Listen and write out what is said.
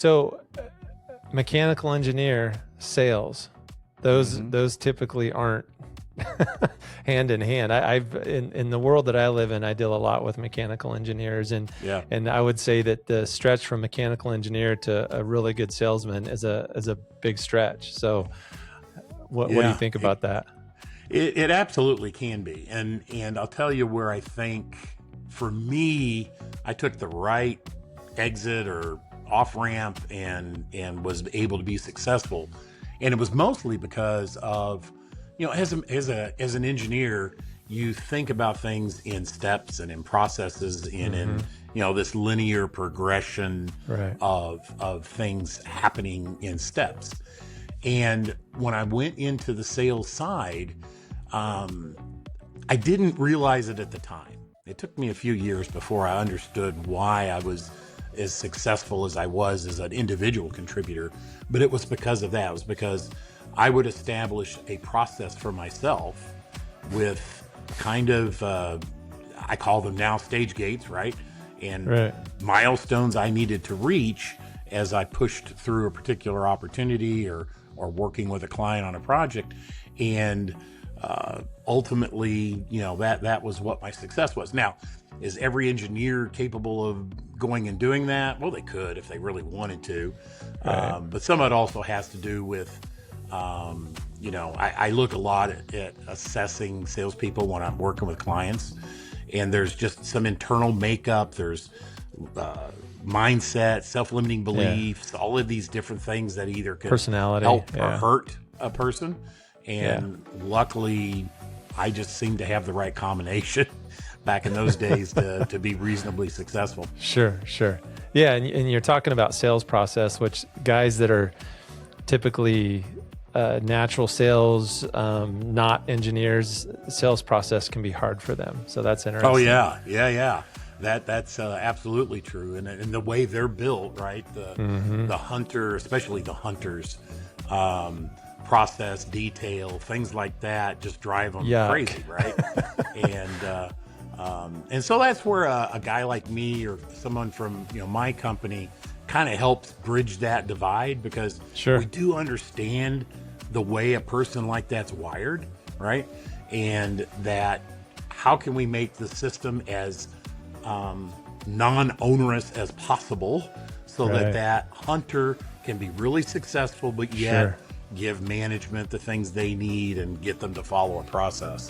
So mechanical engineer, sales, those typically aren't hand in hand. I've in the world that I live in, I deal a lot with mechanical engineers, and I would say that the stretch from mechanical engineer to a really good salesman is a big stretch. So what do you think about that? It absolutely can be. And I'll tell you where I think, for me, I took the right exit or off ramp and was able to be successful. And it was mostly because of, as an engineer, you think about things in steps and in processes and in, this linear progression of things happening in steps. And when I went into the sales side, I didn't realize it at the time. It took me a few years before I understood why I was as successful as I was as an individual contributor, but it was because of that. It was because I would establish a process for myself with kind of, I call them now stage gates, right? And milestones I needed to reach as I pushed through a particular opportunity or working with a client on a project. And ultimately, that was what my success was. Now, is every engineer capable of going and doing that? Well, they could if they really wanted to. But some of it also has to do with, I look a lot at assessing salespeople when I'm working with clients, and there's just some internal makeup. There's mindset, self-limiting beliefs, all of these different things that either can personality help or hurt a person. And luckily, I just seem to have the right combination back in those days to be reasonably successful. Sure. Yeah, and you're talking about sales process, which guys that are typically natural sales, not engineers, sales process can be hard for them. So that's interesting. Oh, yeah. That's absolutely true. And the way they're built, right? The hunter, especially the hunters, process, detail, things like that just drive them crazy, right? And so that's where a guy like me or someone from my company kind of helps bridge that divide, because we do understand the way a person like that's wired, right? And that how can we make the system as non-onerous as possible so that hunter can be really successful, but yet give management the things they need and get them to follow a process.